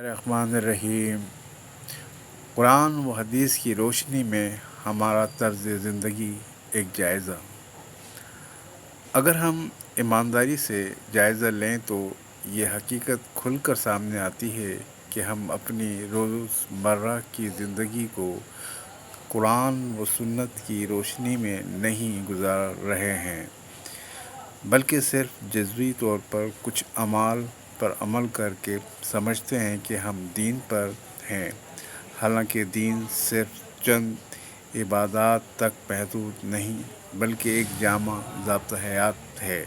الرحمن الرحیم۔ قرآن و حدیث کی روشنی میں ہمارا طرز زندگی ایک جائزہ۔ اگر ہم ایمانداری سے جائزہ لیں تو یہ حقیقت کھل کر سامنے آتی ہے کہ ہم اپنی روزمرہ کی زندگی کو قرآن و سنت کی روشنی میں نہیں گزار رہے ہیں، بلکہ صرف جزوی طور پر کچھ اعمال پر عمل کر کے سمجھتے ہیں کہ ہم دین پر ہیں، حالانکہ دین صرف چند عبادات تک محدود نہیں بلکہ ایک جامع ضابطہ حیات ہے۔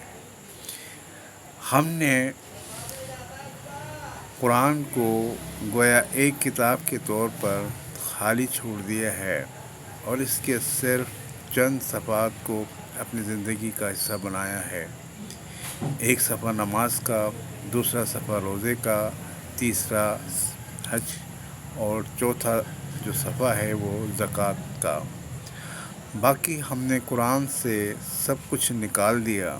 ہم نے قرآن کو گویا ایک کتاب کے طور پر خالی چھوڑ دیا ہے اور اس کے صرف چند صفحات کو اپنی زندگی کا حصہ بنایا ہے۔ ایک صفحہ نماز کا، دوسرا صفحہ روزے کا، تیسرا حج اور چوتھا جو صفحہ ہے وہ زکوٰۃ کا۔ باقی ہم نے قرآن سے سب کچھ نکال دیا،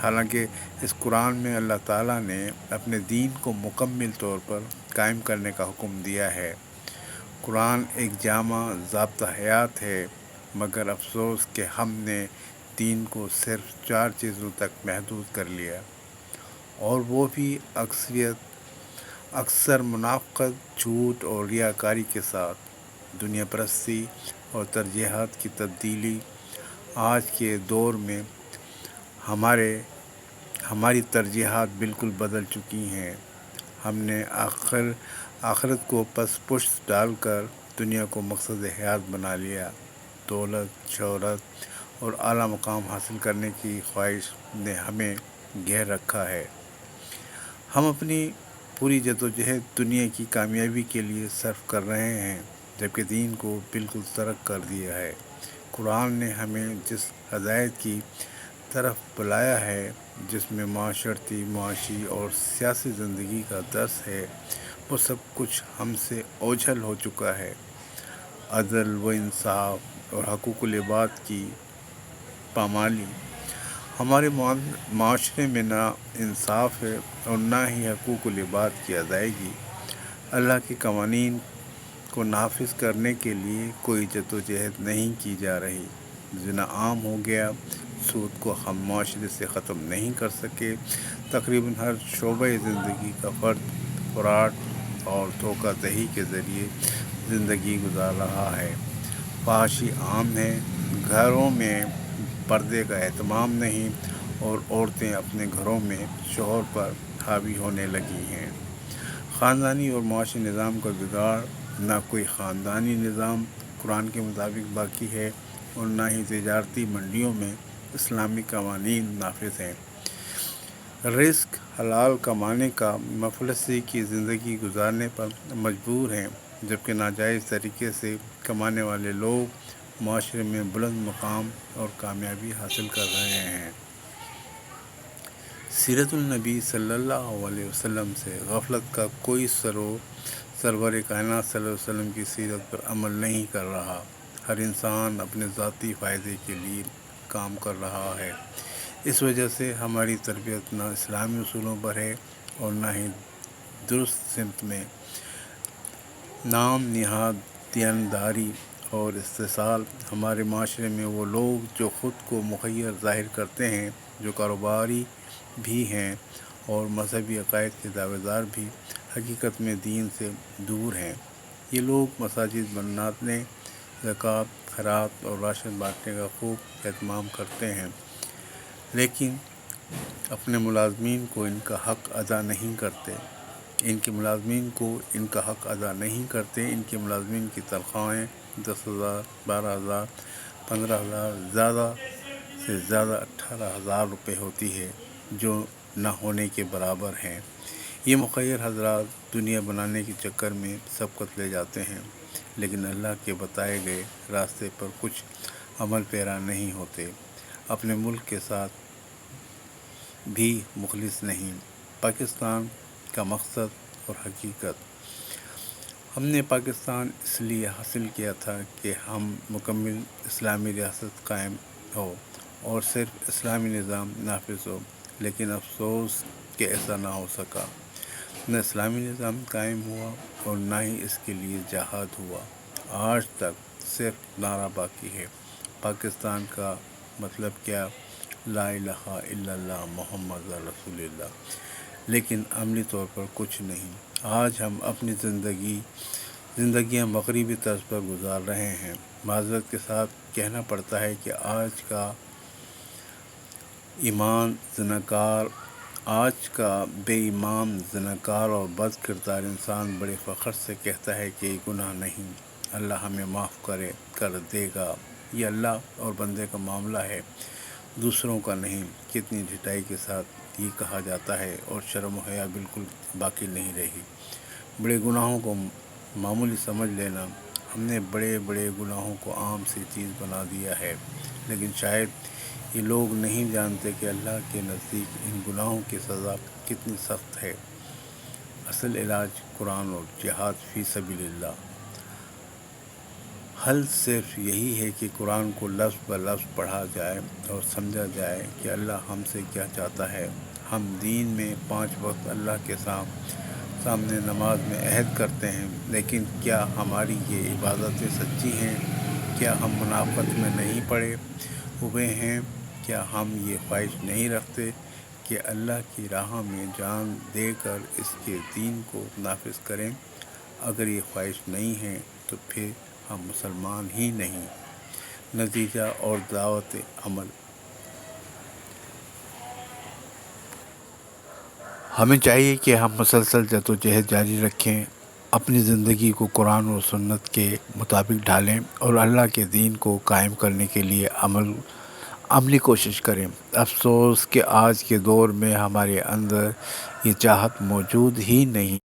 حالانکہ اس قرآن میں اللہ تعالیٰ نے اپنے دین کو مکمل طور پر قائم کرنے کا حکم دیا ہے۔ قرآن ایک جامع ضابطہ حیات ہے، مگر افسوس کہ ہم نے دین کو صرف 4 چیزوں تک محدود کر لیا، اور وہ بھی اکثر منافقت، جھوٹ اور ریاکاری کے ساتھ۔ دنیا پرستی اور ترجیحات کی تبدیلی۔ آج کے دور میں ہماری ترجیحات بالکل بدل چکی ہیں۔ ہم نے آخرت کو پس پشت ڈال کر دنیا کو مقصد حیات بنا لیا۔ دولت، شہرت اور اعلیٰ مقام حاصل کرنے کی خواہش نے ہمیں گھیر رکھا ہے۔ ہم اپنی پوری جدوجہد دنیا کی کامیابی کے لیے صرف کر رہے ہیں، جبکہ دین کو بالکل ترک کر دیا ہے۔ قرآن نے ہمیں جس ہدایت کی طرف بلایا ہے، جس میں معاشرتی، معاشی اور سیاسی زندگی کا درس ہے، وہ سب کچھ ہم سے اوجھل ہو چکا ہے۔ عدل و انصاف اور حقوق العباد کی پامالی۔ ہمارے معاشرے میں نہ انصاف ہے اور نہ ہی حقوق العباد کی ادائیگی۔ اللہ کے قوانین کو نافذ کرنے کے لیے کوئی جدوجہد نہیں کی جا رہی۔ زنا عام ہو گیا، سود کو ہم معاشرے سے ختم نہیں کر سکے۔ تقریباً ہر شعبۂ زندگی کا فرد فراڈ اور دھوکہ دہی کے ذریعے زندگی گزار رہا ہے۔ فحاشی عام ہے، گھروں میں پردے کا اہتمام نہیں، اور عورتیں اپنے گھروں میں شوہر پر حاوی ہونے لگی ہیں۔ خاندانی اور معاشی نظام کا بگاڑ۔ نہ کوئی خاندانی نظام قرآن کے مطابق باقی ہے اور نہ ہی تجارتی منڈیوں میں اسلامی قوانین نافذ ہیں۔ رزق حلال کمانے کا مفلسی کی زندگی گزارنے پر مجبور ہیں، جبکہ ناجائز طریقے سے کمانے والے لوگ معاشرے میں بلند مقام اور کامیابی حاصل کر رہے ہیں۔ سیرت النبی صلی اللہ علیہ وسلم سے غفلت کا کوئی سرور کائنات صلی اللہ علیہ وسلم کی سیرت پر عمل نہیں کر رہا۔ ہر انسان اپنے ذاتی فائدے کے لیے کام کر رہا ہے۔ اس وجہ سے ہماری تربیت نہ اسلامی اصولوں پر ہے اور نہ ہی درست سمت میں۔ نام نہاد دیانتداری اور استحصال۔ ہمارے معاشرے میں وہ لوگ جو خود کو مخیر ظاہر کرتے ہیں، جو کاروباری بھی ہیں اور مذہبی عقائد کے دعوے دار بھی، حقیقت میں دین سے دور ہیں۔ یہ لوگ مساجد بنانے، زکوٰۃ، خیرات اور راشن بانٹنے کا خوب اہتمام کرتے ہیں، لیکن اپنے ملازمین کو ان کا حق ادا نہیں کرتے۔ ان کے ملازمین کی تنخواہیں 10,000، 12,000، 15,000، زیادہ سے زیادہ 18,000 روپے ہوتی ہے، جو نہ ہونے کے برابر ہیں۔ یہ مخیر حضرات دنیا بنانے کے چکر میں سبقت لے جاتے ہیں، لیکن اللہ کے بتائے گئے راستے پر کچھ عمل پیرا نہیں ہوتے، اپنے ملک کے ساتھ بھی مخلص نہیں۔ پاکستان کا مقصد اور حقیقت۔ ہم نے پاکستان اس لیے حاصل کیا تھا کہ ہم مکمل اسلامی ریاست قائم ہو اور صرف اسلامی نظام نافذ ہو، لیکن افسوس کہ ایسا نہ ہو سکا۔ نہ اسلامی نظام قائم ہوا اور نہ ہی اس کے لیے جہاد ہوا۔ آج تک صرف نعرہ باقی ہے۔ پاکستان کا مطلب کیا؟ لا الہ الا اللہ محمد رسول اللہ، لیکن عملی طور پر کچھ نہیں۔ آج ہم اپنی زندگیاں مغربی طرز پر گزار رہے ہیں۔ معذرت کے ساتھ کہنا پڑتا ہے کہ آج کا بے ایمان زناکار اور بد کردار انسان بڑے فخر سے کہتا ہے کہ یہ گناہ نہیں، اللہ ہمیں معاف کر دے گا۔ یہ اللہ اور بندے کا معاملہ ہے، دوسروں کا نہیں۔ کتنی ڈھٹائی کے ساتھ یہ کہا جاتا ہے اور شرم و حیا بالکل باقی نہیں رہی۔ بڑے گناہوں کو معمولی سمجھ لینا، ہم نے بڑے بڑے گناہوں کو عام سی چیز بنا دیا ہے، لیکن شاید یہ لوگ نہیں جانتے کہ اللہ کے نزدیک ان گناہوں کی سزا کتنی سخت ہے۔ اصل علاج قرآن اور جہاد فی سبیل اللہ۔ حل صرف یہی ہے کہ قرآن کو لفظ بہ لفظ پڑھا جائے اور سمجھا جائے کہ اللہ ہم سے کیا چاہتا ہے۔ ہم دین میں 5 وقت اللہ کے سامنے نماز میں عہد کرتے ہیں، لیکن کیا ہماری یہ عبادتیں سچی ہیں؟ کیا ہم منافقت میں نہیں پڑے ہوئے ہیں؟ کیا ہم یہ خواہش نہیں رکھتے کہ اللہ کی راہ میں جان دے کر اس کے دین کو نافذ کریں؟ اگر یہ خواہش نہیں ہے تو پھر ہم مسلمان ہی نہیں۔ نتیجہ اور دعوت عمل۔ ہمیں چاہیے کہ ہم مسلسل جدوجہد جاری رکھیں، اپنی زندگی کو قرآن و سنت کے مطابق ڈھالیں اور اللہ کے دین کو قائم کرنے کے لیے عملی کوشش کریں۔ افسوس کہ آج کے دور میں ہمارے اندر یہ چاہت موجود ہی نہیں۔